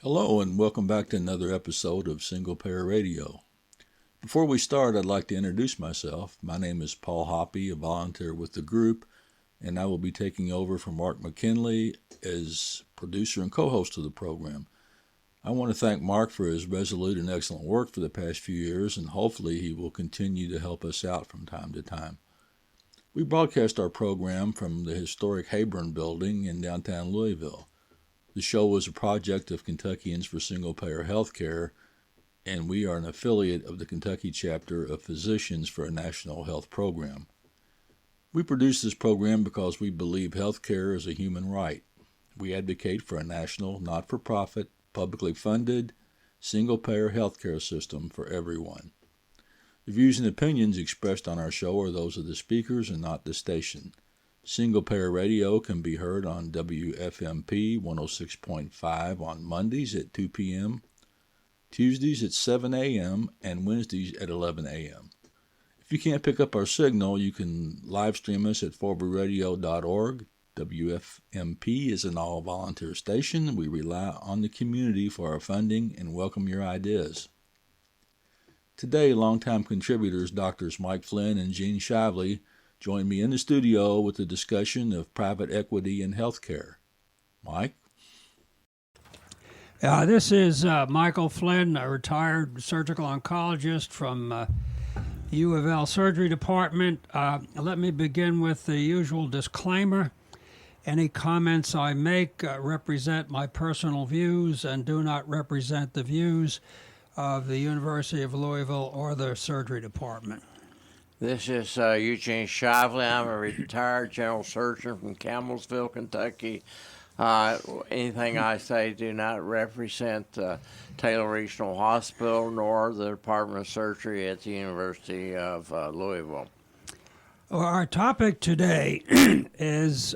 Hello and welcome back to another episode of Single Payer Radio. Before we start, I'd like to introduce myself. My name is Paul Hoppy, a volunteer with the group, and I will be taking over from Mark McKinley as producer and co-host of the program. I want to thank Mark for his resolute and excellent work for the past few years, and hopefully he will continue to help us out from time to time. We broadcast our program from the historic Hayburn Building in downtown Louisville. The show was a project of Kentuckians for Single-Payer Healthcare, and we are an affiliate of the Kentucky chapter of Physicians for a National Health Program. We produce this program because we believe healthcare is a human right. We advocate for a national, not-for-profit, publicly funded, single-payer healthcare system for everyone. The views and opinions expressed on our show are those of the speakers and not the station. Single Payer Radio can be heard on WFMP 106.5 on Mondays at 2 p.m., Tuesdays at 7 a.m., and Wednesdays at 11 a.m. If you can't pick up our signal, you can live stream us at forwardradio.org. WFMP is an all-volunteer station. We rely on the community for our funding and welcome your ideas. Today, longtime contributors Drs. Mike Flynn and Gene Shively join me in the studio with a discussion of private equity in healthcare. Mike? This is Michael Flynn, a retired surgical oncologist from U of L Surgery Department. Let me begin with the usual disclaimer. Any comments I make represent my personal views and do not represent the views of the University of Louisville or the Surgery Department. This is Eugene Shively. I'm a retired general surgeon from Campbellsville, Kentucky. Anything I say do not represent Taylor Regional Hospital nor the Department of Surgery at the University of Louisville. Well, our topic today is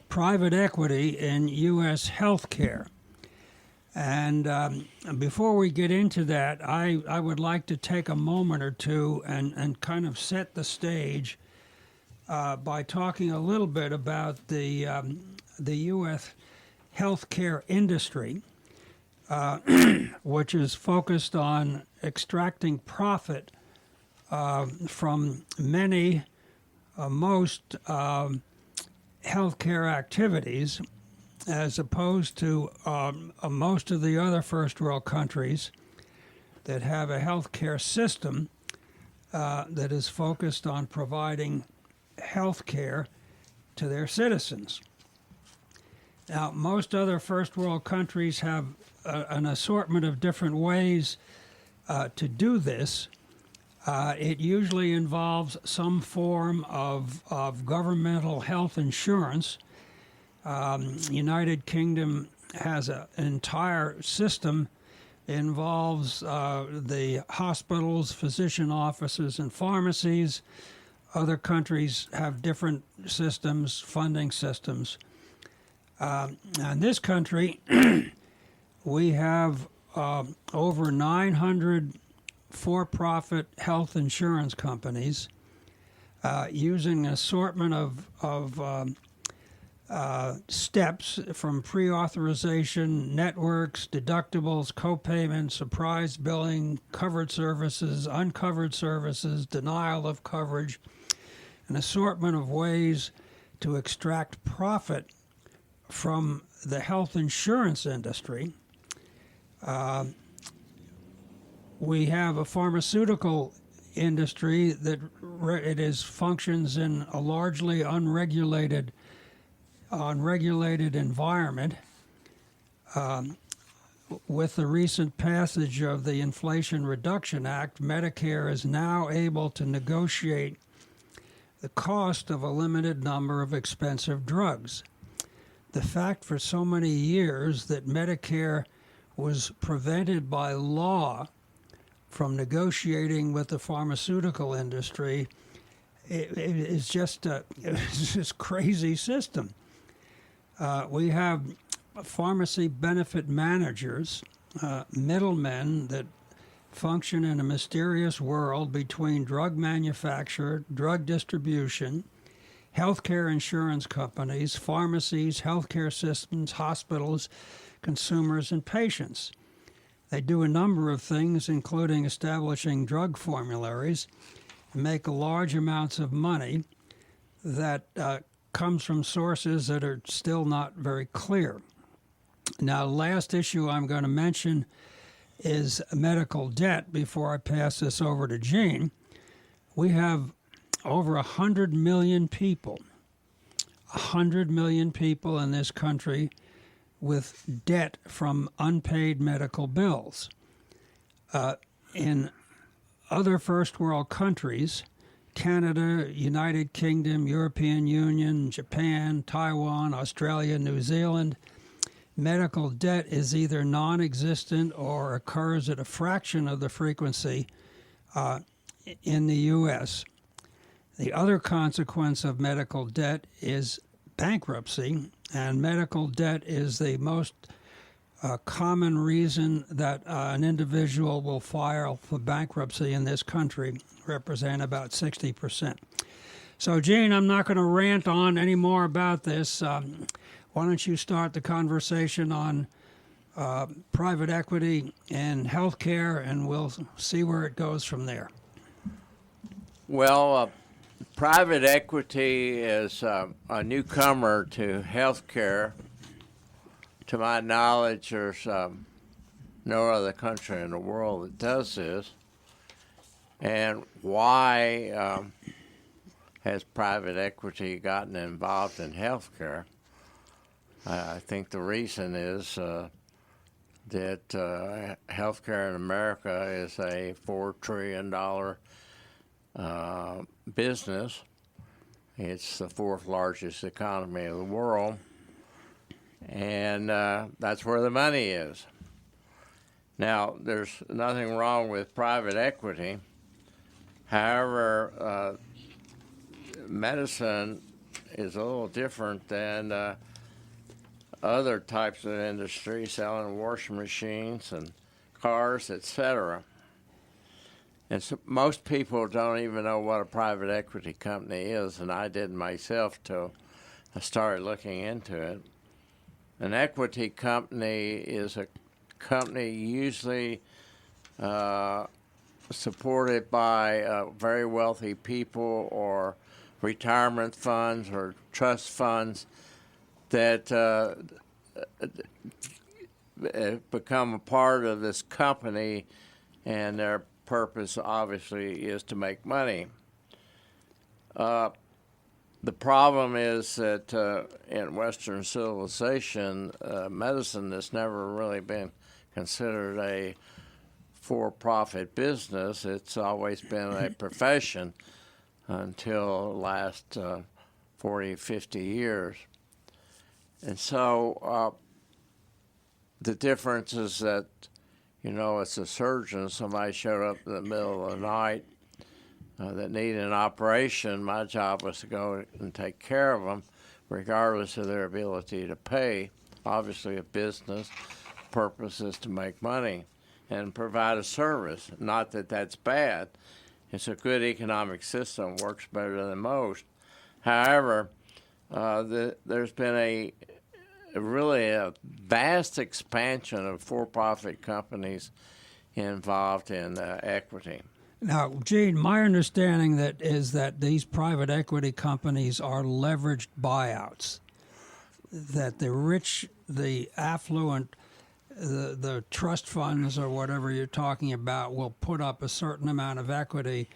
private equity in U.S. healthcare. And before we get into that, I would like to take a moment or two and kind of set the stage by talking a little bit about the U.S. healthcare industry, which is focused on extracting profit from most healthcare activities, as opposed to most of the other first world countries that have a healthcare system that is focused on providing health care to their citizens. Now, most other first world countries have an assortment of different ways to do this. It usually involves some form of governmental health insurance. United Kingdom has an entire system. It involves the hospitals, physician offices, and pharmacies. Other countries have different systems, funding systems. In this country, we have over 900 for-profit health insurance companies using an assortment of steps from pre-authorization, networks, deductibles, co-payments, surprise billing, covered services, uncovered services, denial of coverage, an assortment of ways to extract profit from the health insurance industry. We have a pharmaceutical industry that functions in a largely unregulated environment. With the recent passage of the Inflation Reduction Act, Medicare is now able to negotiate the cost of a limited number of expensive drugs. The fact for so many years that Medicare was prevented by law from negotiating with the pharmaceutical industry is just a crazy system. We have pharmacy benefit managers, middlemen that function in a mysterious world between drug manufacturer, drug distribution, healthcare insurance companies, pharmacies, healthcare systems, hospitals, consumers, and patients. They do a number of things, including establishing drug formularies, and make large amounts of money that comes from sources that are still not very clear. Now, the last issue I'm going to mention is medical debt before I pass this over to Gene. We have over 100 million people, 100 million people in this country with debt from unpaid medical bills. In other first world countries, Canada, United Kingdom, European Union, Japan, Taiwan, Australia, New Zealand, medical debt is either non-existent or occurs at a fraction of the frequency in the U.S. The other consequence of medical debt is bankruptcy, and medical debt is the most common reason that an individual will file for bankruptcy in this country, represent about 60%. So, Gene, I'm not going to rant on any more about this. Why don't you start the conversation on private equity and healthcare, and we'll see where it goes from there. Well, private equity is a newcomer to healthcare. To my knowledge, there's no other country in the world that does this. And why has private equity gotten involved in healthcare? I think the reason is that healthcare in America is a $4 trillion business. It's the fourth largest economy of the world, and that's where the money is. Now, there's nothing wrong with private equity. However, medicine is a little different than other types of industry, selling washing machines and cars, etc. And so most people don't even know what a private equity company is, and I didn't myself till I started looking into it. An equity company is a company usually supported by very wealthy people or retirement funds or trust funds that become a part of this company, and their purpose obviously is to make money. The problem is that in Western civilization, medicine has never really been considered a for-profit business. It's always been a profession until the last 40, 50 years. And so the difference is that, it's a surgeon. Somebody showed up in the middle of the night that needed an operation. My job was to go and take care of them, regardless of their ability to pay. Obviously, a business purpose is to make money and provide a service. Not that that's bad. It's a good economic system, works better than most. However, there's been a vast expansion of for-profit companies involved in equity. Now, Gene, my understanding is that these private equity companies are leveraged buyouts, that the rich, the affluent, the trust funds or whatever you're talking about will put up a certain amount of equity,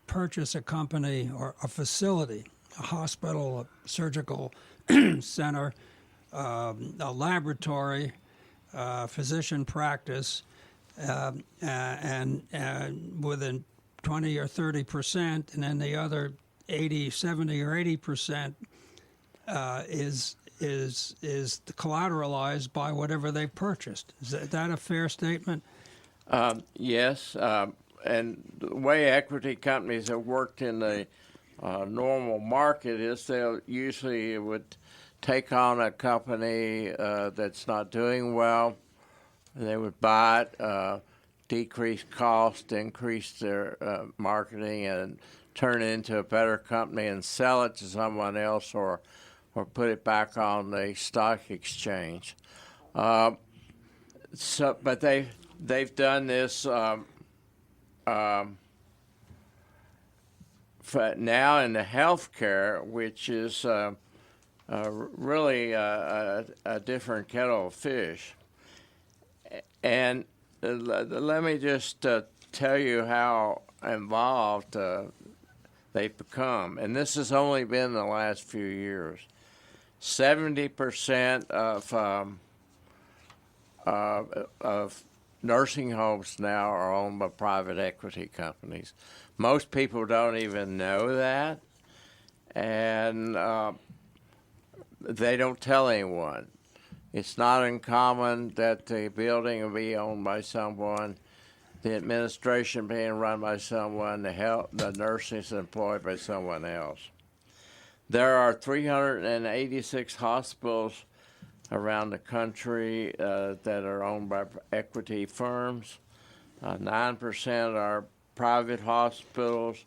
purchase a company or a facility, a hospital, a surgical center, a laboratory, physician practice, and within 20 or 30%, and then the other 80, 70 or 80% is collateralized by whatever they purchased. Is that a fair statement? Yes, and the way equity companies have worked in the normal market is they usually would take on a company that's not doing well. They would buy it, decrease cost, increase their marketing and turn it into a better company and sell it to someone else, or put it back on the stock exchange. But they've done this for now in the healthcare, which is really a different kettle of fish. And let me just tell you how involved they've become. And this has only been the last few years. 70% of nursing homes now are owned by private equity companies. Most people don't even know that, and they don't tell anyone. It's not uncommon that the building will be owned by someone, the administration being run by someone, the nurses employed by someone else. There are 386 hospitals around the country that are owned by equity firms. 9% are private hospitals,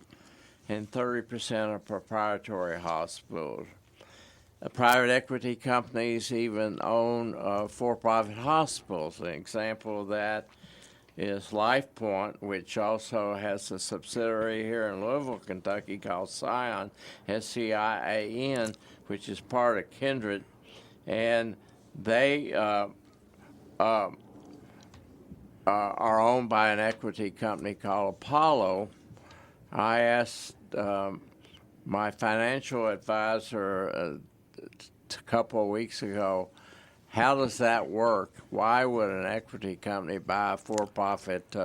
and 30% are proprietary hospitals. Private equity companies even own for-profit hospitals. An example of that is LifePoint, which also has a subsidiary here in Louisville, Kentucky called Scion, SCIAN, which is part of Kindred, and they are owned by an equity company called Apollo. I asked my financial advisor a couple of weeks ago, how does that work? Why would an equity company buy a for-profit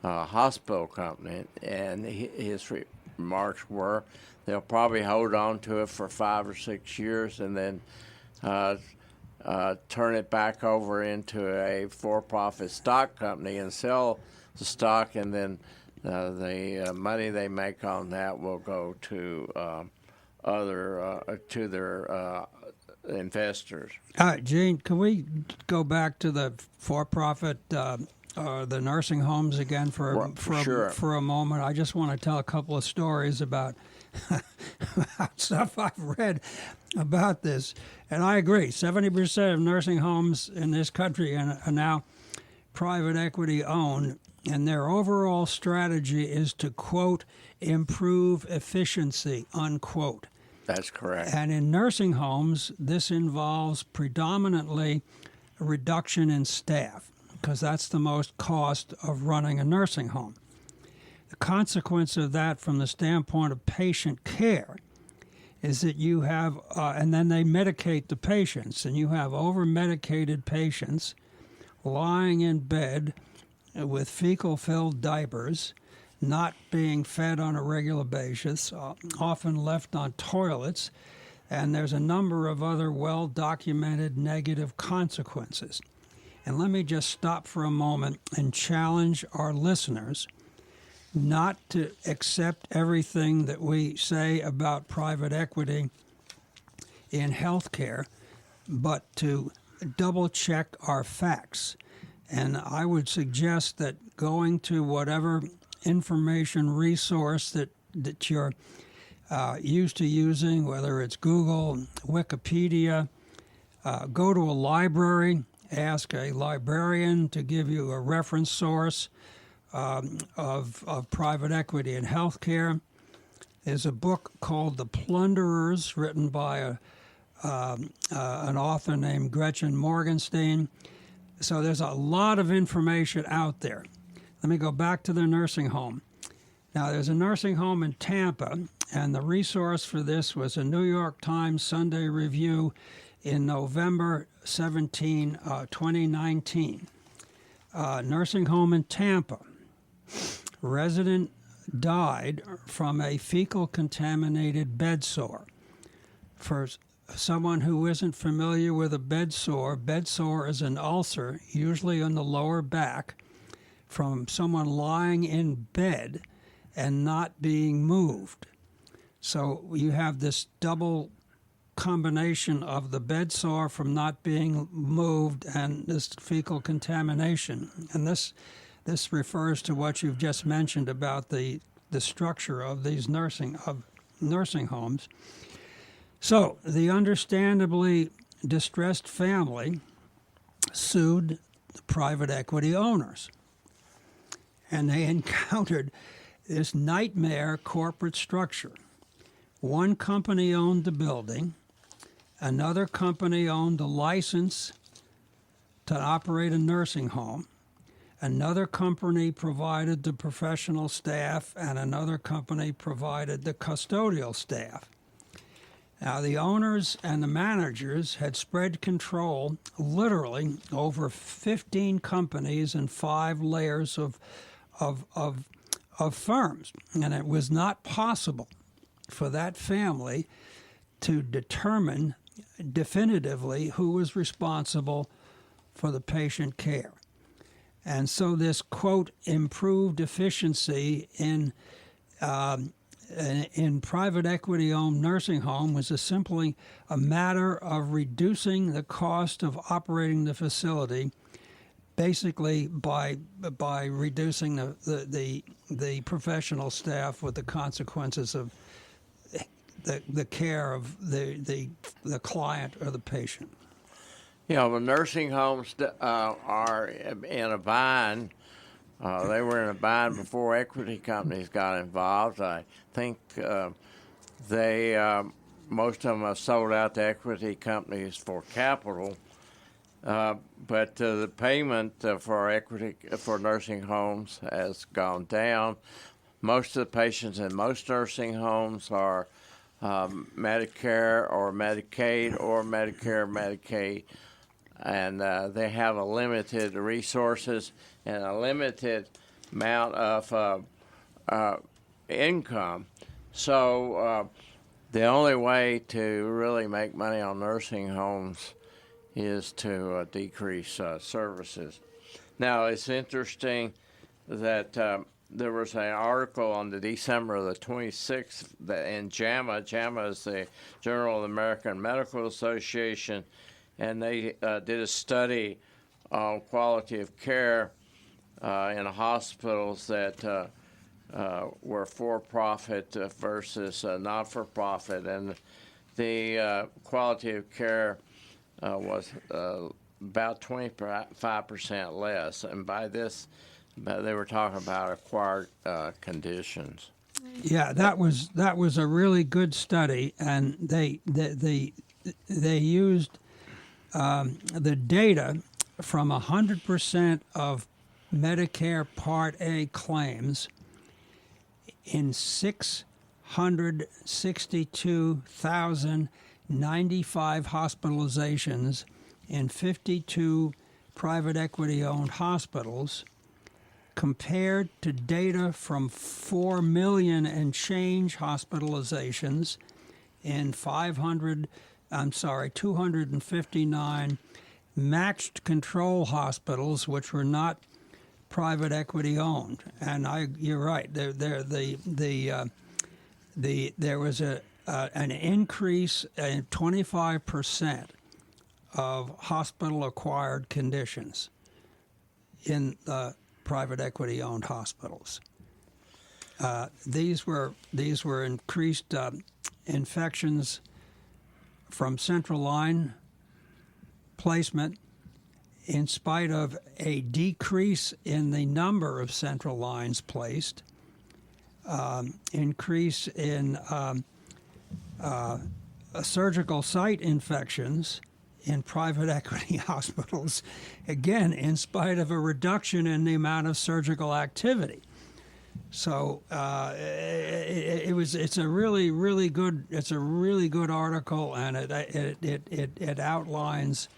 hospital company? And his remarks were, they'll probably hold on to it for 5 or 6 years and then turn it back over into a for-profit stock company and sell the stock, and then the money they make on that will go to their investors. Gene, can we go back to the for-profit, the nursing homes again for a moment? I just want to tell a couple of stories about stuff I've read about this. And I agree, 70% of nursing homes in this country are now private equity owned, and their overall strategy is to, quote, improve efficiency, unquote. That's correct. And in nursing homes, this involves predominantly a reduction in staff, because that's the most cost of running a nursing home. The consequence of that from the standpoint of patient care is that you have, and then they medicate the patients, and you have over-medicated patients lying in bed with fecal-filled diapers, not being fed on a regular basis, often left on toilets, and there's a number of other well-documented negative consequences. And let me just stop for a moment and challenge our listeners not to accept everything that we say about private equity in healthcare, but to double-check our facts. And I would suggest that going to whatever information resource that you're used to using, whether it's Google, Wikipedia, go to a library, ask a librarian to give you a reference source of private equity in healthcare. There's a book called The Plunderers, written by an author named Gretchen Morgenstein. So there's a lot of information out there. Let me go back to the nursing home. Now, there's a nursing home in Tampa, and the resource for this was a New York Times Sunday review in November 17, 2019. Nursing home in Tampa. Resident died from a fecal-contaminated bed sore. For someone who isn't familiar with a bed sore is an ulcer, usually on the lower back, from someone lying in bed and not being moved. So you have this double combination of the bed sore from not being moved and this fecal contamination. And this refers to what you've just mentioned about the the structure of these nursing homes. So the understandably distressed family sued the private equity owners, and they encountered this nightmare corporate structure. One company owned the building, another company owned the license to operate a nursing home, another company provided the professional staff, and another company provided the custodial staff. Now, the owners and the managers had spread control literally over 15 companies and 5 layers of firms, and it was not possible for that family to determine definitively who was responsible for the patient care. And so this, quote, improved efficiency in private equity-owned nursing home was simply a matter of reducing the cost of operating the facility, basically by reducing the professional staff, with the consequences of the care of the client or the patient. The nursing homes are in a bind. They were in a bind before equity companies got involved. I think most of them have sold out to equity companies for capital. But the payment for nursing homes has gone down. Most of the patients in most nursing homes are Medicare or Medicaid or Medicare, Medicaid, and they have a limited resources and a limited amount of income. So the only way to really make money on nursing homes is to decrease services. Now, it's interesting that there was an article on the December the 26th in JAMA. JAMA is the Journal of the American Medical Association, and they did a study on quality of care in hospitals that were for-profit versus not-for-profit, and the quality of care was about 25% less, and by this, they were talking about acquired conditions. Yeah, that was a really good study, and they used the data from 100% of Medicare Part A claims in 662,095 hospitalizations in 52 private equity-owned hospitals, compared to data from 4 million and change hospitalizations in 259 matched control hospitals, which were not private equity owned. And you're right. There was an increase in 25% of hospital acquired conditions in the private equity owned hospitals. These were increased infections from central line placement, in spite of a decrease in the number of central lines placed, increase in surgical site infections in private equity hospitals, again, in spite of a reduction in the amount of surgical activity. So it's a really good article, and it outlines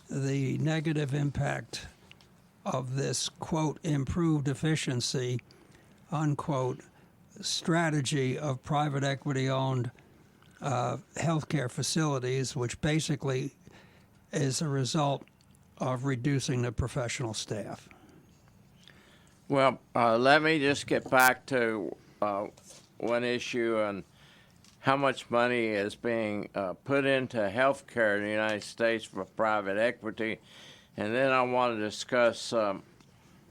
the negative impact of this, quote, improved efficiency, unquote, strategy of private equity-owned healthcare facilities, which basically is a result of reducing the professional staff. Well, let me just get back to one issue and how much money is being put into healthcare in the United States for private equity. And then I want to discuss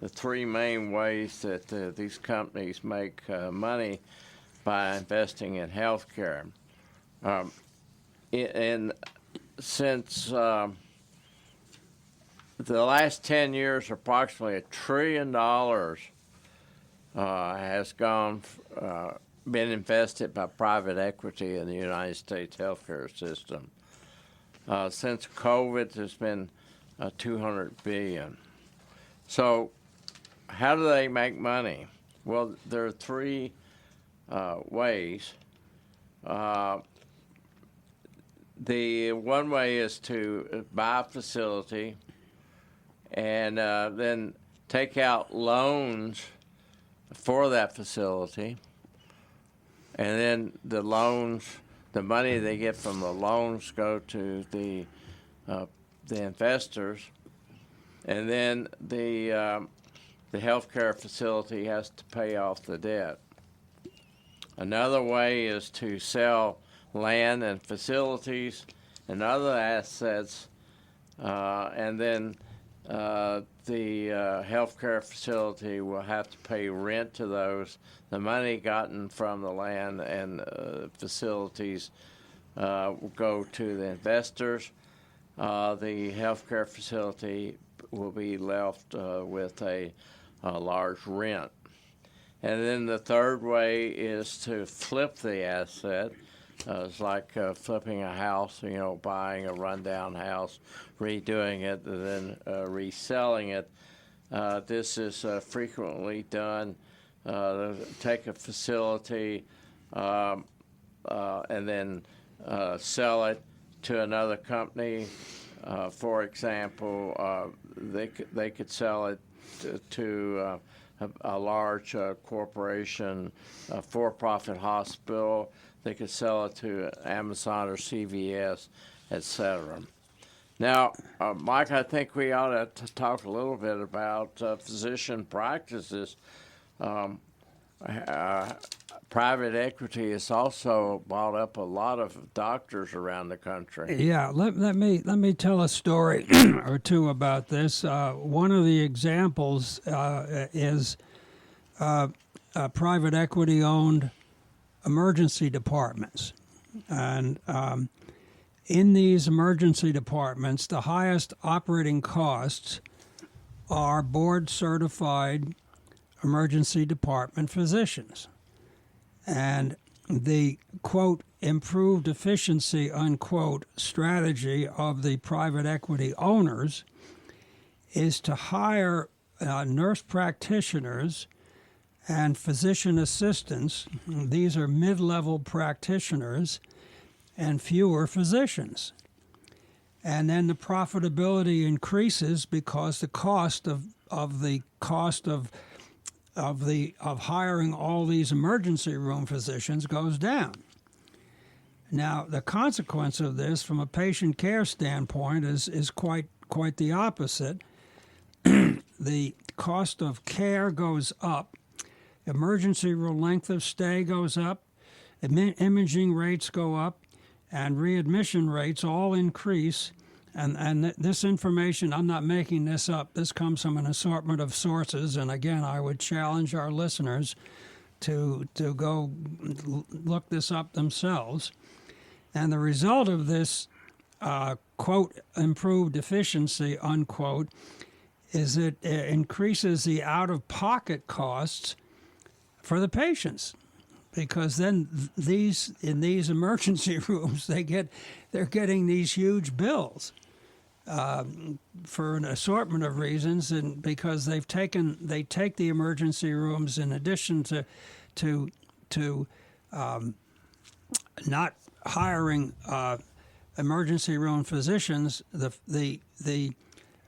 the three main ways that these companies make money by investing in healthcare. And since the last 10 years, approximately $1 trillion has been invested by private equity in the United States healthcare system. Since COVID, there's been $200 billion. So, how do they make money? Well, there are three ways. The one way is to buy a facility and then take out loans for that facility, and then the money they get from the loans go to the investors, and then the healthcare facility has to pay off the debt. Another way is to sell land and facilities and other assets, and then the healthcare facility will have to pay rent to those. The money gotten from the land and facilities will go to the investors. The healthcare facility will be left with a large rent. And then the third way is to flip the asset. It's like flipping a house, buying a rundown house, redoing it, and then reselling it. This is frequently done. Take a facility and then sell it to another company. For example, they could sell it to a large corporation, a for-profit hospital. They could sell it to Amazon or CVS, etc. Now, Mike, I think we ought to talk a little bit about physician practices. Private equity has also bought up a lot of doctors around the country. Yeah, let me tell a story or two about this. One of the examples is private equity-owned emergency departments, and in these emergency departments, the highest operating costs are board-certified emergency department physicians. And the, quote, improved efficiency, unquote, strategy of the private equity owners is to hire nurse practitioners and physician assistants. These are mid-level practitioners and fewer physicians. And then the profitability increases because the cost of hiring all these emergency room physicians goes down. Now, the consequence of this from a patient care standpoint is quite the opposite. The cost of care goes up, emergency room length of stay goes up, imaging rates go up, and readmission rates all increase. And this information, I'm not making this up. This comes from an assortment of sources. And again, I would challenge our listeners to go look this up themselves. And the result of this, quote, improved efficiency, unquote, is it increases the out-of-pocket costs for the patients. Because then in these emergency rooms, they're getting these huge bills for an assortment of reasons, and because they take the emergency rooms in addition to not hiring emergency room physicians, the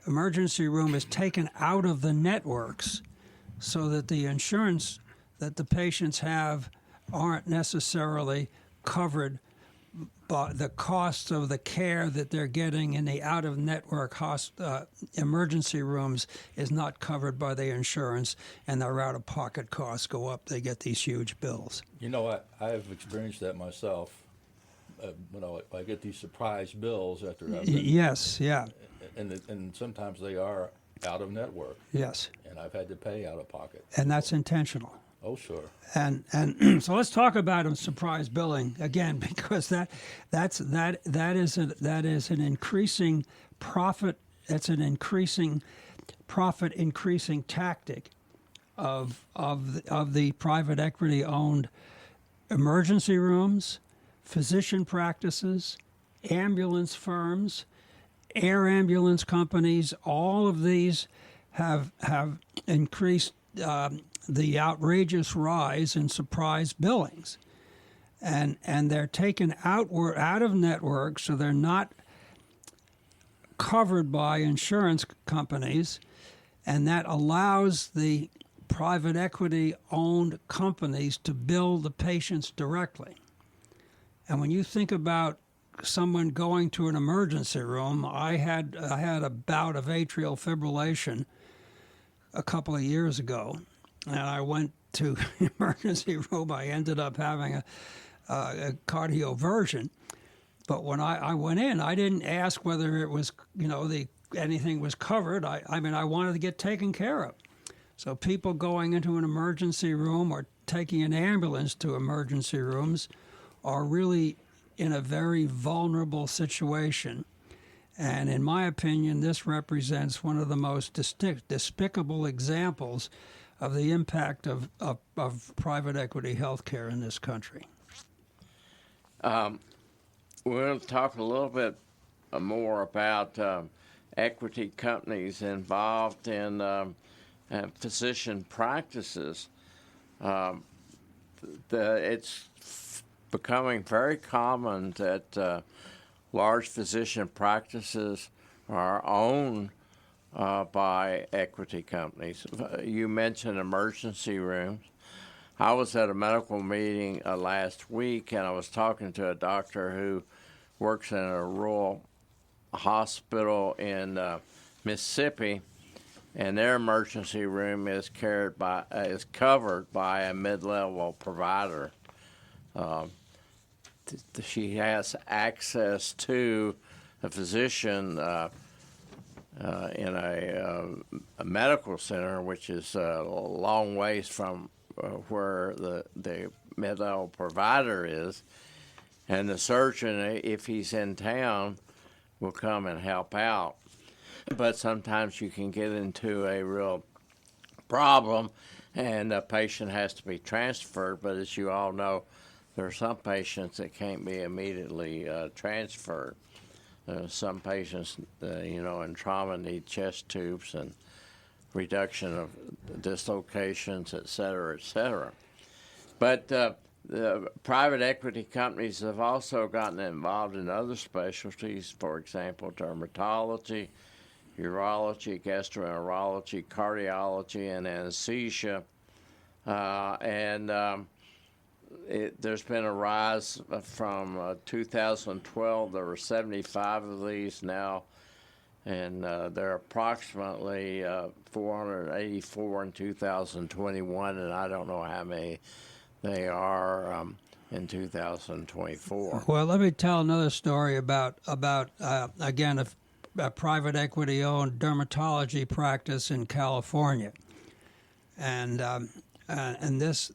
emergency room is taken out of the networks, so that the insurance that the patients have aren't necessarily covered by the costs of the care that they're getting in the out-of-network emergency rooms is not covered by the insurance, and their out-of-pocket costs go up. They get these huge bills. You know, I've experienced that myself. I get these surprise bills after I've been, Yes, yeah. and sometimes they are out of network, Yes, and I've had to pay out of pocket. and that's intentional. Oh, sure. And so let's talk about surprise billing again, because that is an increasing profit. It's an increasing profit increasing tactic of the private equity owned emergency rooms, physician practices, ambulance firms, air ambulance companies. All of these have increased the outrageous rise in surprise billings, and they're taken out of network, so they're not covered by insurance companies, and that allows the private equity owned companies to bill the patients directly. And when you think about someone going to an emergency room, I had a bout of atrial fibrillation a couple of years ago, and I went to the emergency room. I ended up having a cardioversion. But when I went in, I didn't ask whether it was, anything was covered. I mean, I wanted to get taken care of. So people going into an emergency room or taking an ambulance to emergency rooms are really in a very vulnerable situation. And in my opinion, this represents one of the most despicable examples of the impact of private equity healthcare in this country. We're going to talk a little bit more about equity companies involved in physician practices. It's becoming very common that large physician practices are owned by equity companies. You mentioned emergency rooms. I was at a medical meeting last week, and I was talking to a doctor who works in a rural hospital in Mississippi, and their emergency room is covered by a mid-level provider. She has access to a physician in a medical center, which is a long ways from where the mid-level provider is, and the surgeon, if he's in town, will come and help out. But sometimes you can get into a real problem, and a patient has to be transferred. But as you all know, there are some patients that can't be immediately transferred. Some patients, in trauma need chest tubes and reduction of dislocations, et cetera, et cetera. But the private equity companies have also gotten involved in other specialties, for example, dermatology, urology, gastroenterology, cardiology, and anesthesia. There's been a rise from 2012. There were 75 of these now, and there are approximately 484 in 2021, and I don't know how many they are in 2024. Well, let me tell another story about again a private equity owned dermatology practice in California, and this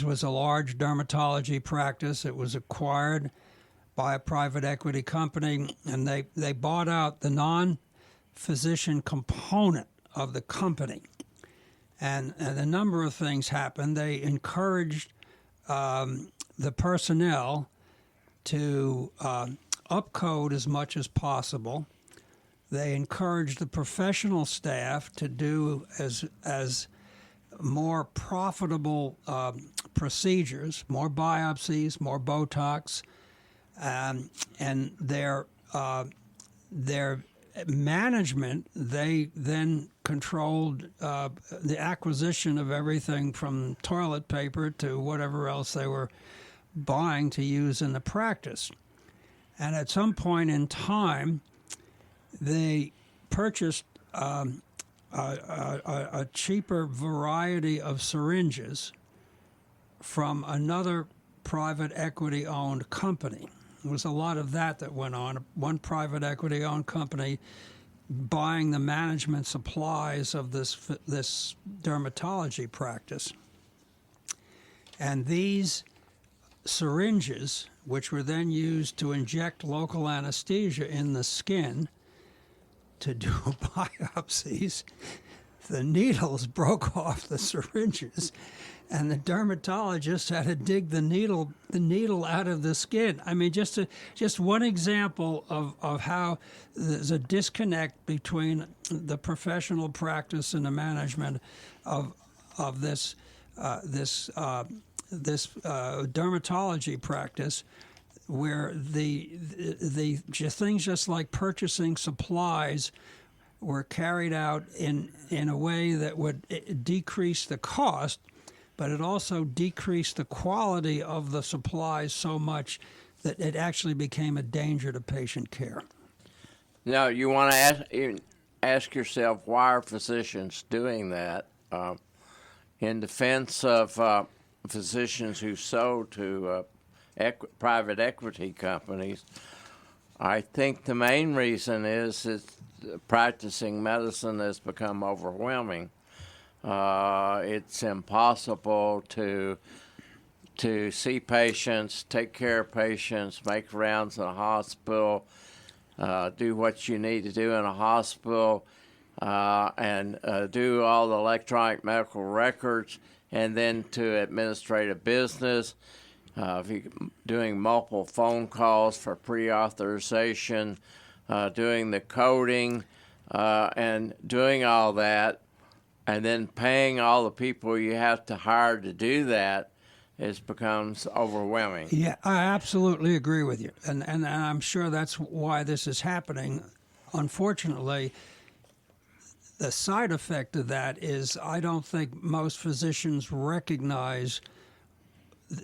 was a large dermatology practice. It was acquired by a private equity company, and they bought out the non-physician component of the company. And a number of things happened. They encouraged the personnel to upcode as much as possible. They encouraged the professional staff to do as more profitable procedures, more biopsies, more Botox, and their management, they then controlled the acquisition of everything from toilet paper to whatever else they were buying to use in the practice. And at some point in time, they purchased a cheaper variety of syringes from another private equity-owned company. There was a lot of that went on. One private equity-owned company buying the management supplies of this dermatology practice. And these syringes, which were then used to inject local anesthesia in the skin to do biopsies, the needles broke off the syringes, and the dermatologist had to dig the needle out of the skin. I mean, just one example of how there's a disconnect between the professional practice and the management of this dermatology practice, where the things just like purchasing supplies were carried out in a way that would decrease the cost, but it also decreased the quality of the supplies so much that it actually became a danger to patient care. Now, you want to ask yourself, why are physicians doing that? In defense of physicians who sold to private equity companies, I think the main reason is that practicing medicine has become overwhelming. It's impossible to see patients, take care of patients, make rounds in a hospital, do what you need to do in a hospital, and do all the electronic medical records, and then to administrative business, doing multiple phone calls for pre-authorization, doing the coding, and doing all that, and then paying all the people you have to hire to do that, it becomes overwhelming. Yeah, I absolutely agree with you, and I'm sure that's why this is happening. Unfortunately, the side effect of that is I don't think most physicians recognize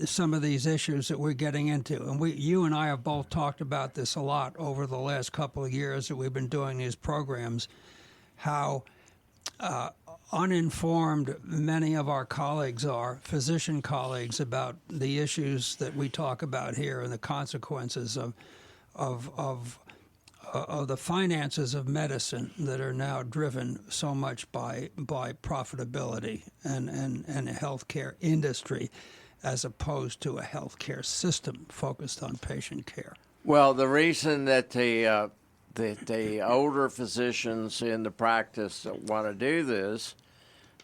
some of these issues that we're getting into. And you and I have both talked about this a lot over the last couple of years that we've been doing these programs, how uninformed many of our colleagues are, physician colleagues, about the issues that we talk about here and the consequences of the finances of medicine that are now driven so much by profitability and a healthcare industry, as opposed to a healthcare system focused on patient care. Well, the reason that the older physicians in the practice want to do this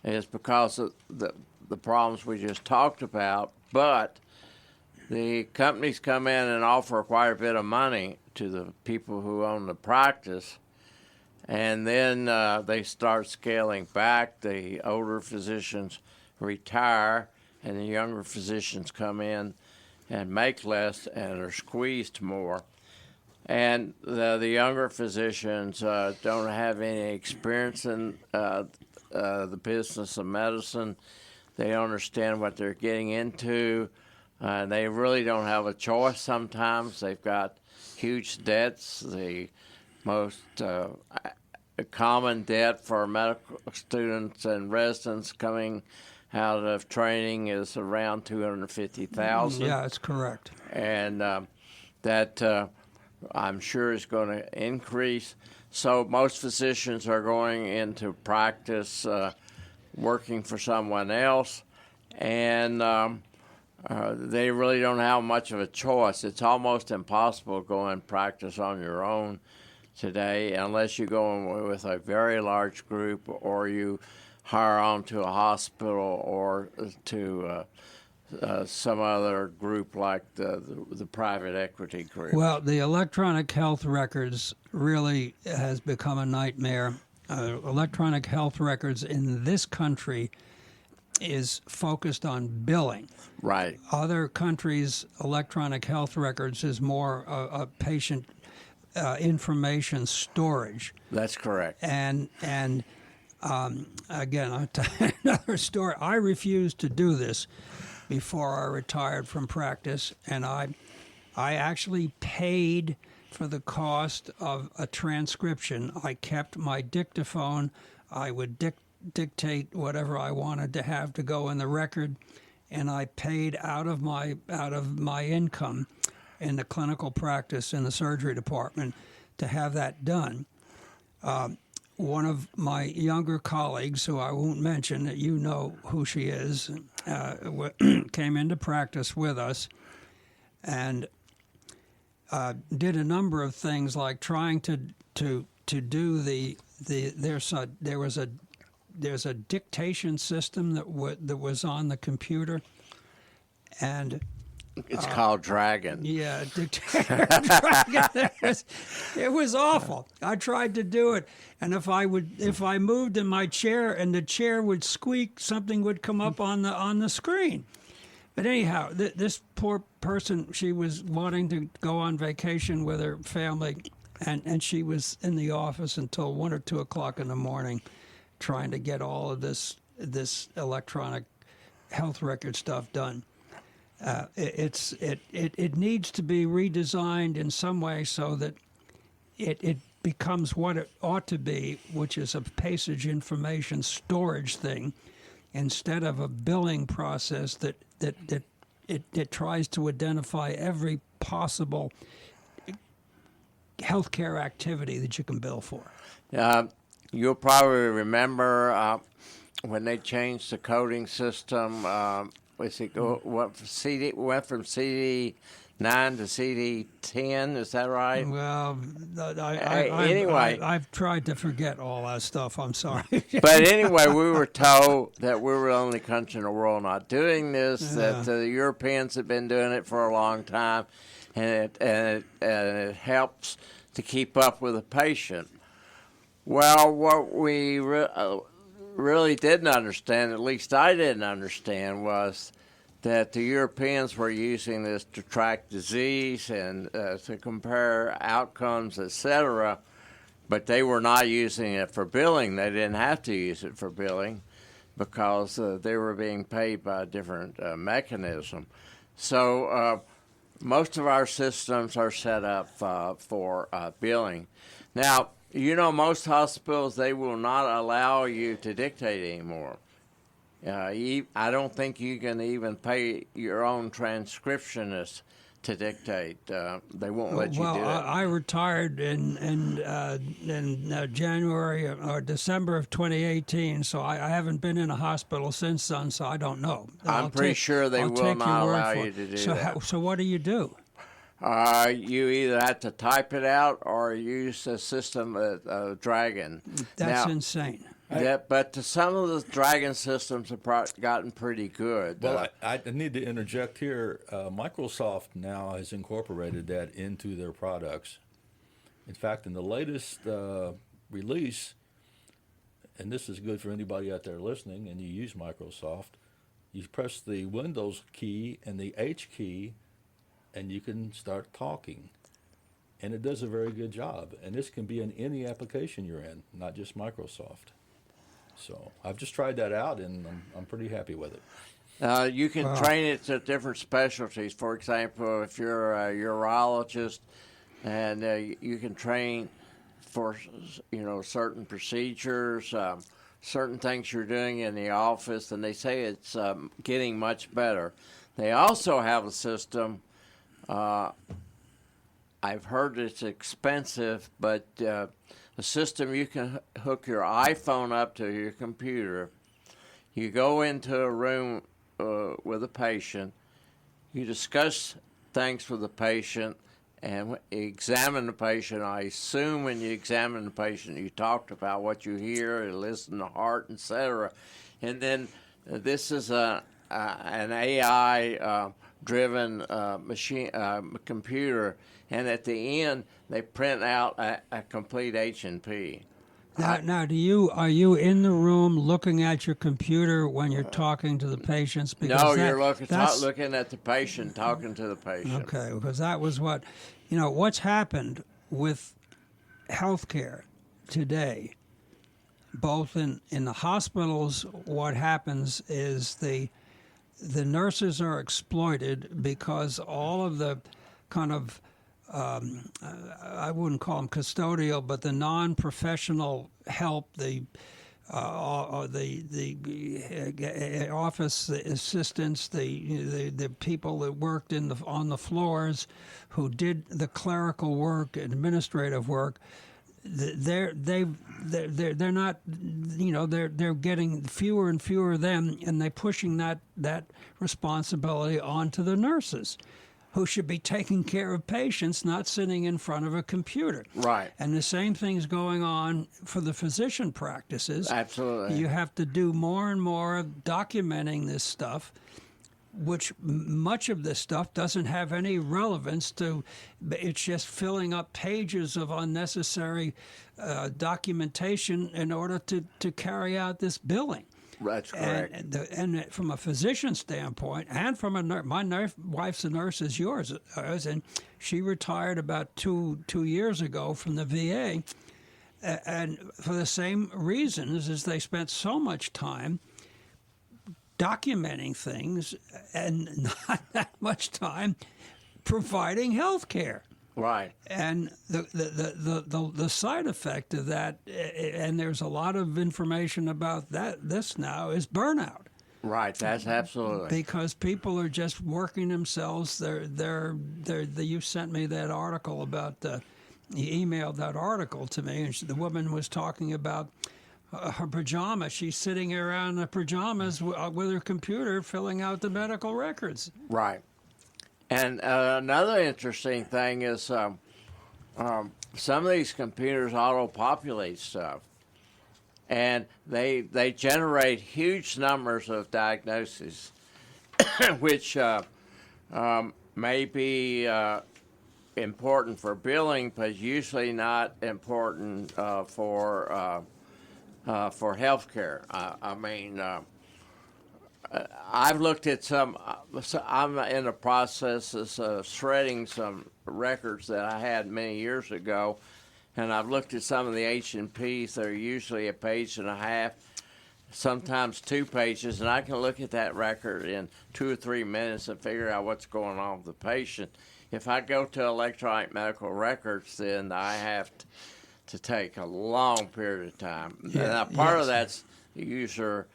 is because of the problems we just talked about, but the companies come in and offer quite a bit of money to the people who own the practice, and then they start scaling back. The older physicians retire, and the younger physicians come in and make less and are squeezed more. And the younger physicians don't have any experience in the business of medicine. They don't understand what they're getting into. They really don't have a choice sometimes. They've got huge debts. The most common debt for medical students and residents coming out of training is around $250,000. Yeah, that's correct. And that I'm sure is going to increase. So most physicians are going into practice working for someone else, and they really don't have much of a choice. It's almost impossible to go and practice on your own today unless you go in with a very large group, or you hire on to a hospital or to some other group like the private equity group. Well, the electronic health records really has become a nightmare. Electronic health records in this country is focused on billing. Right. Other countries' electronic health records is more a patient information storage. That's correct. And again, I'll tell you another story. I refused to do this before I retired from practice, and I actually paid for the cost of a transcription. I kept my dictaphone. I would dictate whatever I wanted to have to go in the record, and I paid out of my income in the clinical practice in the surgery department to have that done. one of my younger colleagues, who I won't mention, that you know who she is, came into practice with us and did a number of things, like trying to do there's a dictation system that was on the computer, and It's called Dragon. yeah, dictator. It was awful. I tried to do it, and if I moved in my chair and the chair would squeak, something would come up on the screen. But anyhow, this poor person, she was wanting to go on vacation with her family, and she was in the office until 1 or 2 o'clock in the morning, trying to get all of this electronic health record stuff done. It needs to be redesigned in some way so that it becomes what it ought to be, which is a passage information storage thing, instead of a billing process that tries to identify every possible healthcare activity that you can bill for. You'll probably remember when they changed the coding system. Went from CD9 to CD10. Is that right? Well, Anyway. I've tried to forget all that stuff. I'm sorry. But anyway, we were told that we were the only country in the world not doing this, that the Europeans had been doing it for a long time, and it helps to keep up with the patient. Well, what we really didn't understand, at least I didn't understand, was that the Europeans were using this to track disease and to compare outcomes, etc., but they were not using it for billing. They didn't have to use it for billing because they were being paid by a different mechanism. So most of our systems are set up for billing. Now, you know, most hospitals, they will not allow you to dictate anymore. I don't think you can even pay your own transcriptionist to dictate. They won't let you do it. Well, I retired in January or December of 2018, so I haven't been in a hospital since then, so I don't know. I'm pretty sure they will not allow you to do that. So what do you do? You either have to type it out or use a system, Dragon. That's insane. But some of the Dragon systems have gotten pretty good. Well, I need to interject here. Microsoft now has incorporated that into their products. In fact, in the latest release, and this is good for anybody out there listening, and you use Microsoft, you press the Windows key and the H key, and you can start talking. And it does a very good job. And this can be in any application you're in, not just Microsoft. So I've just tried that out, and I'm pretty happy with it. You can train it to different specialties. For example, if you're a urologist, and you can train for certain procedures, certain things you're doing in the office, and they say it's getting much better. They also have a system. I've heard it's expensive, but a system you can hook your iPhone up to your computer. You go into a room with a patient. You discuss things with the patient and examine the patient. I assume when you examine the patient, you talked about what you hear, you listen to heart, etc. And then this is an AI driven machine computer, and at the end they print out a complete H&P. Now, are you in the room looking at your computer when you're talking to the patients? Because no, you're looking at the patient, talking to the patient. Okay, because that was what's happened with healthcare today, both in the hospitals. What happens is the nurses are exploited because all of the kind of I wouldn't call them custodial, but the non-professional help, the office assistants, the people that worked on the floors, who did the clerical work, administrative work, they're not, they're getting fewer and fewer of them, and they're pushing that responsibility onto the nurses, who should be taking care of patients, not sitting in front of a computer. Right. And the same thing's going on for the physician practices. Absolutely. You have to do more and more of documenting this stuff, which much of this stuff doesn't have any relevance to. It's just filling up pages of unnecessary documentation in order to carry out this billing. That's correct. And from a physician standpoint, and from my wife's a nurse as yours, and she retired about two years ago from the VA, and for the same reasons, as they spent so much time documenting things and not that much time providing health care. Right. And the side effect of that, and there's a lot of information about this now, is burnout. Right. That's absolutely. Because people are just working themselves. You sent me that article about. You emailed that article to me, and the woman was talking about her pajamas. She's sitting around in the pajamas with her computer, filling out the medical records. Right. And another interesting thing is some of these computers auto-populate stuff, and they generate huge numbers of diagnoses, which may be important for billing, but usually not important for healthcare. I mean. I've looked at some. I'm in the process of shredding some records that I had many years ago, and I've looked at some of the H&Ps. They're usually a page and a half, sometimes 2 pages, and I can look at that record in 2 or 3 minutes and figure out what's going on with the patient. If I go to electronic medical records, then I have to take a long period of time. Yeah, now, part yes. of that's the user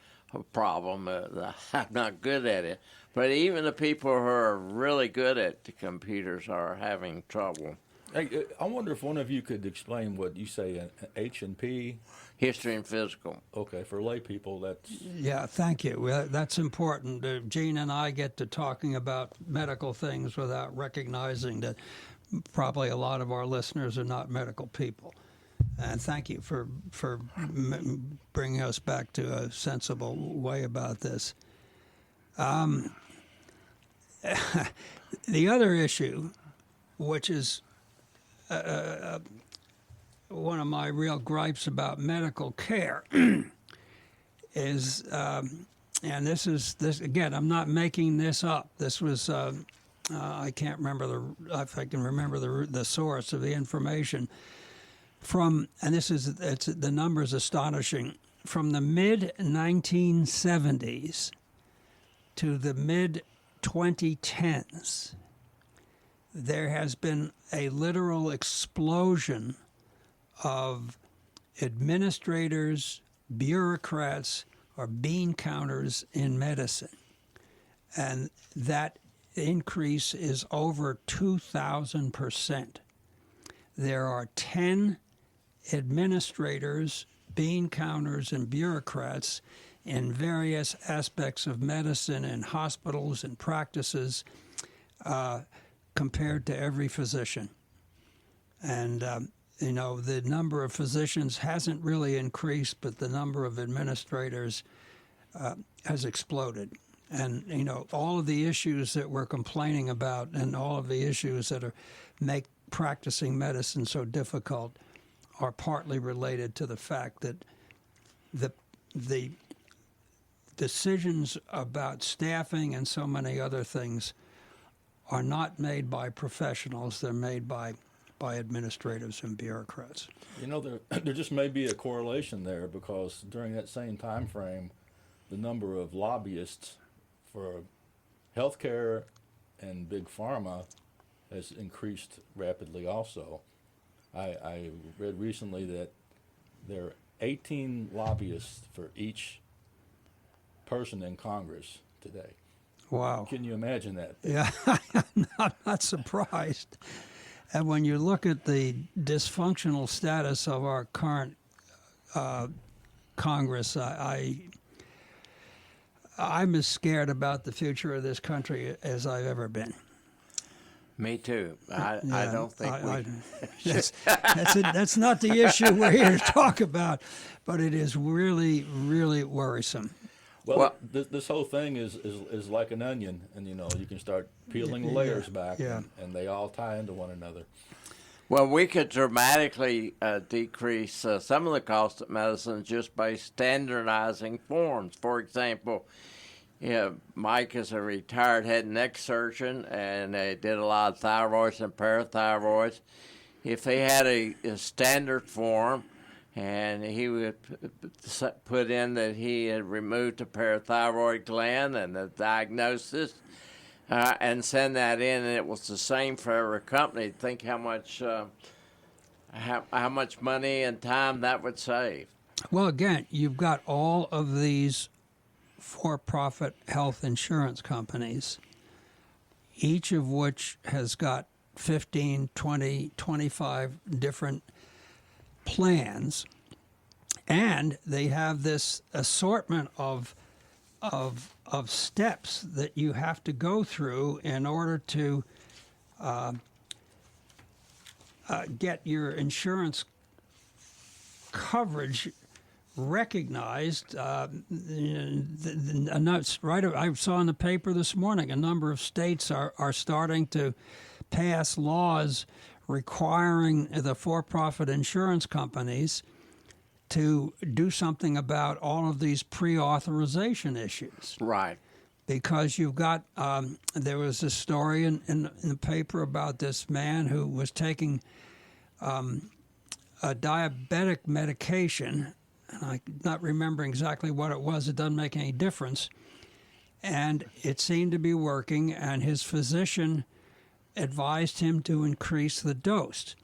problem. I'm not good at it, but even the people who are really good at the computers are having trouble. Hey, I wonder if one of you could explain what you say, H&P. History and physical. Okay, for lay people, that's... Yeah, thank you. Well, that's important. Gene and I get to talking about medical things without recognizing that probably a lot of our listeners are not medical people. And thank you for bringing us back to a sensible way about this. The other issue, which is one of my real gripes about medical care, is, and this again, I'm not making this up. This was I can't remember if I can remember the source of the information. And the number's astonishing, from the mid-1970s to the mid-2010s, there has been a literal explosion of administrators, bureaucrats, or bean counters in medicine. And that increase is over 2,000%. There are 10 administrators, bean counters, and bureaucrats in various aspects of medicine and hospitals and practices compared to every physician. And, the number of physicians hasn't really increased, but the number of administrators has exploded. And, all of the issues that we're complaining about and all of the issues that make practicing medicine so difficult are partly related to the fact that the decisions about staffing and so many other things are not made by professionals. They're made by administrators and bureaucrats. There just may be a correlation there, because during that same time frame, the number of lobbyists for healthcare and big pharma has increased rapidly also. I read recently that there are 18 lobbyists for each person in Congress today. Wow. Can you imagine that? Yeah, I'm not surprised. And when you look at the dysfunctional status of our current Congress, I'm as scared about the future of this country as I've ever been. Me too. I don't think that's not the issue we're here to talk about, but it is really, really worrisome. Well, this whole thing is like an onion, and you can start peeling layers back, and they all tie into one another. Well, we could dramatically decrease some of the cost of medicine just by standardizing forms. For example, Mike is a retired head and neck surgeon, and they did a lot of thyroids and parathyroids. If they had a standard form, and he would put in that he had removed a parathyroid gland and the diagnosis, and send that in, and it was the same for every company. Think how much money and time that would save. Well, again, you've got all of these for-profit health insurance companies, each of which has got 15, 20, 25 different plans, and they have this assortment of steps that you have to go through in order to get your insurance coverage recognized. I saw in the paper this morning a number of states are starting to pass laws requiring the for-profit insurance companies to do something about all of these pre-authorization issues. Right. Because you've got, there was a story in the paper about this man who was taking a diabetic medication, and I'm not remembering exactly what it was. It doesn't make any difference. And it seemed to be working, and his physician advised him to increase the dose.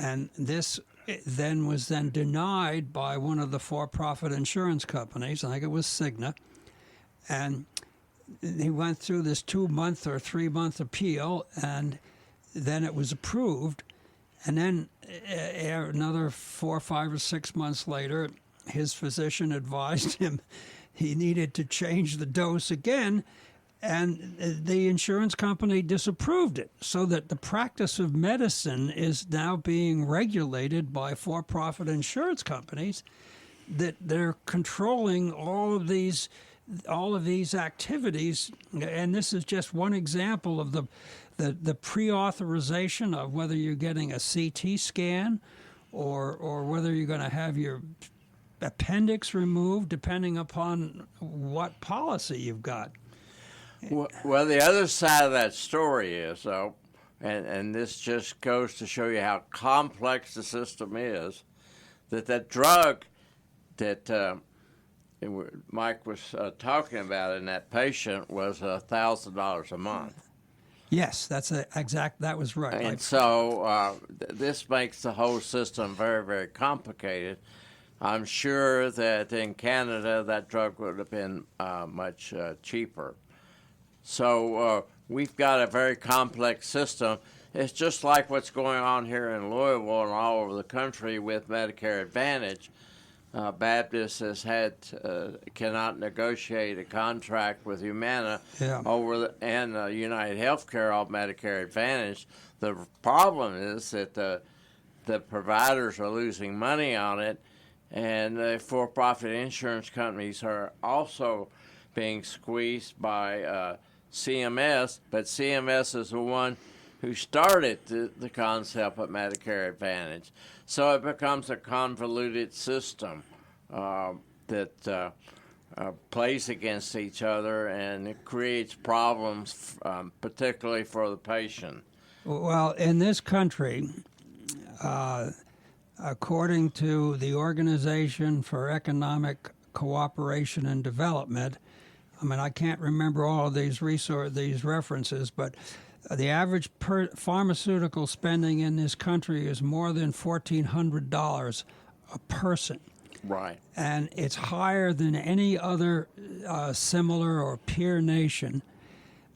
And this was then denied by one of the for-profit insurance companies. I think it was Cigna. And he went through this 2-month or 3-month appeal, and then it was approved. And then another 4, 5, or 6 months later, his physician advised him he needed to change the dose again, and the insurance company disapproved it, so that the practice of medicine is now being regulated by for-profit insurance companies, that they're controlling all of these activities. And this is just one example of the pre-authorization of whether you're getting a CT scan or whether you're going to have your appendix removed, depending upon what policy you've got. Well, the other side of that story is, though, and this just goes to show you how complex the system is, that drug that Mike was talking about in that patient was $1,000 a month. Yes, that was right. And so this makes the whole system very, very complicated. I'm sure that in Canada that drug would have been much cheaper. So we've got a very complex system. It's just like what's going on here in Louisville and all over the country with Medicare Advantage. Baptist cannot negotiate a contract with Humana and United Healthcare on Medicare Advantage. The problem is that the providers are losing money on it, and the for-profit insurance companies are also being squeezed by CMS, but CMS is the one who started the concept of Medicare Advantage. So it becomes a convoluted system that plays against each other, and it creates problems, particularly for the patient. Well, in this country, according to the Organization for Economic Cooperation and Development, I mean, I can't remember all of these references, but the average pharmaceutical spending in this country is more than $1,400 a person. Right. And it's higher than any other similar or peer nation.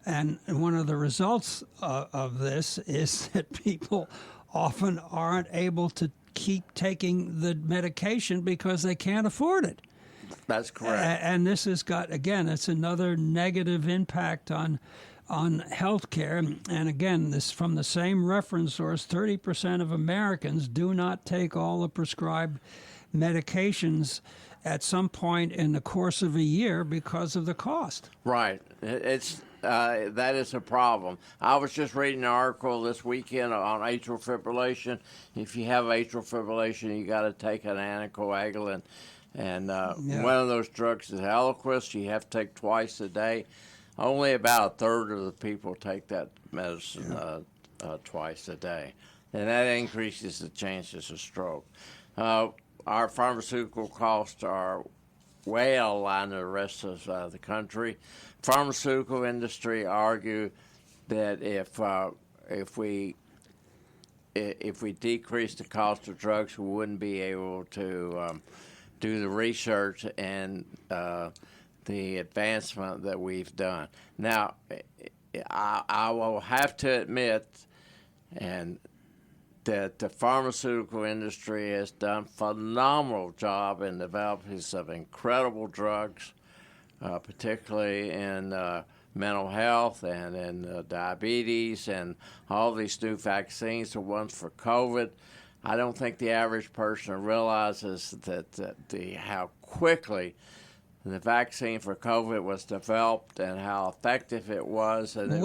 And one of the results of this is that people often aren't able to keep taking the medication because they can't afford it. That's correct. And this has got, again, it's another negative impact on healthcare. And again, this from the same reference source, 30% of Americans do not take all the prescribed medications at some point in the course of a year because of the cost. Right. It's that is a problem. I was just reading an article this weekend on atrial fibrillation. If you have atrial fibrillation, you got to take an anticoagulant. And one of those drugs is Eliquis. You have to take twice a day. Only about a third of the people take that medicine twice a day. And that increases the chances of stroke. Our pharmaceutical costs are way out of line to the rest of the country. Pharmaceutical industry argue that if we decrease the cost of drugs, we wouldn't be able to do the research and the advancement that we've done. Now, I will have to admit, and that the pharmaceutical industry has done a phenomenal job in developing some incredible drugs, particularly in mental health and in diabetes and all these new vaccines, the ones for COVID. I don't think the average person realizes that how quickly the vaccine for COVID was developed and how effective it was. And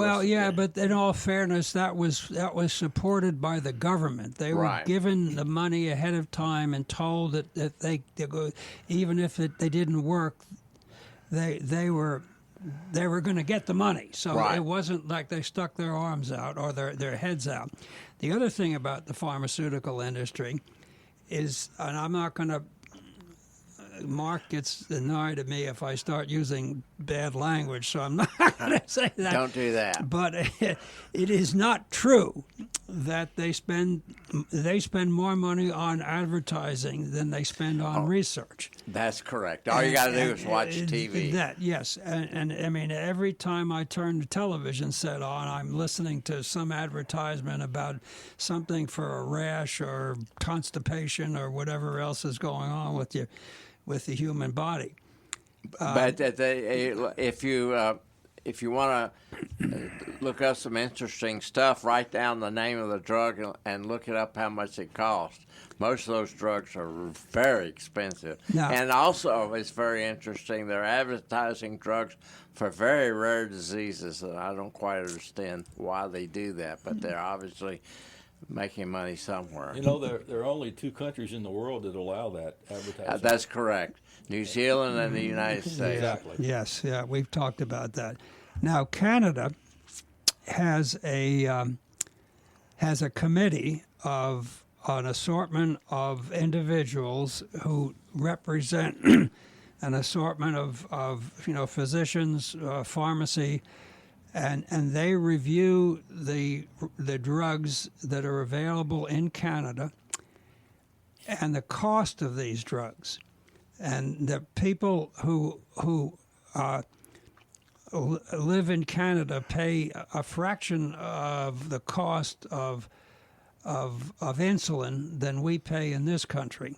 but in all fairness, that was supported by the government. They were given the money ahead of time and told that they go, even if they didn't work, they were going to get the money. So it wasn't like they stuck their arms out or their heads out. The other thing about the pharmaceutical industry is, and I'm not going to, Mark gets annoyed at me if I start using bad language, so I'm not going to say that. Don't do that. But it is not true that they spend more money on advertising than they spend on research. That's correct. All you got to do is watch TV. Yes, and I mean, every time I turn the television set on, I'm listening to some advertisement about something for a rash or constipation or whatever else is going on with you. With the human body. But if you want to look up some interesting stuff, write down the name of the drug and look it up how much it costs. Most of those drugs are very expensive. And also, it's very interesting, they're advertising drugs for very rare diseases, and I don't quite understand why they do that, but they're obviously making money somewhere. You know, there are only two countries in the world that allow that advertising. That's correct. New Zealand and the United States. Exactly. Yes, we've talked about that. Now, Canada has a committee of an assortment of individuals who represent an assortment of physicians, pharmacy, and they review the drugs that are available in Canada and the cost of these drugs. And the people who live in Canada pay a fraction of the cost of insulin than we pay in this country.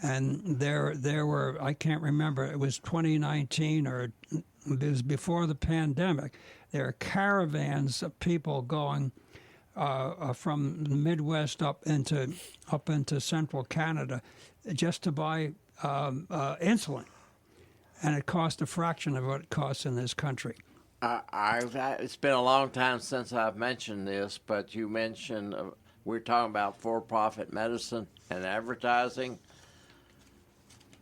And there were, I can't remember, it was 2019 or it was before the pandemic. There are caravans of people going from the Midwest up into central Canada just to buy insulin, and it cost a fraction of what it costs in this country. It's been a long time since I've mentioned this, but you mentioned we're talking about for-profit medicine and advertising.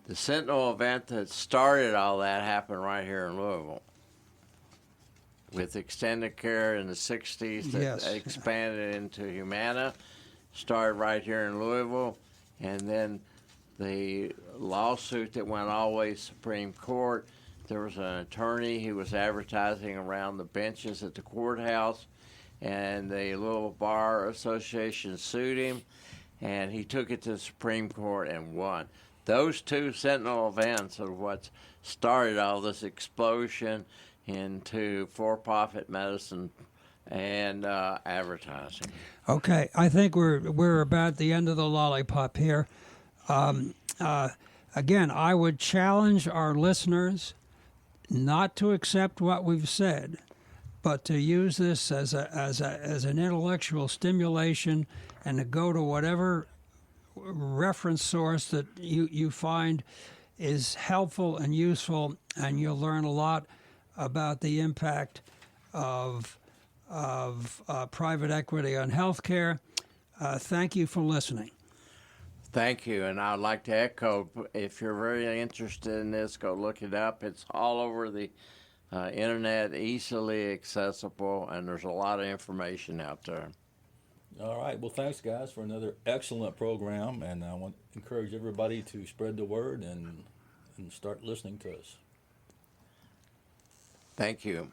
The Sentinel event that started all that happened right here in Louisville, with extended care in the 60s that expanded into Humana, started right here in Louisville, and then the lawsuit that went all the way to Supreme Court. There was an attorney who was advertising around the benches at the courthouse, and the Louisville Bar Association sued him, and he took it to the Supreme Court and won. Those two Sentinel events are what started all this explosion into for-profit medicine and advertising. Okay, I think we're about the end of the lollipop here. Again, I would challenge our listeners not to accept what we've said, but to use this as an intellectual stimulation and to go to whatever reference source that you find is helpful and useful, and you'll learn a lot about the impact of private equity on healthcare. Thank you for listening. Thank you, and I'd like to echo, if you're very interested in this, go look it up. It's all over the internet, easily accessible, and there's a lot of information out there. All right. Well, thanks, guys, for another excellent program, and I want to encourage everybody to spread the word and start listening to us. Thank you.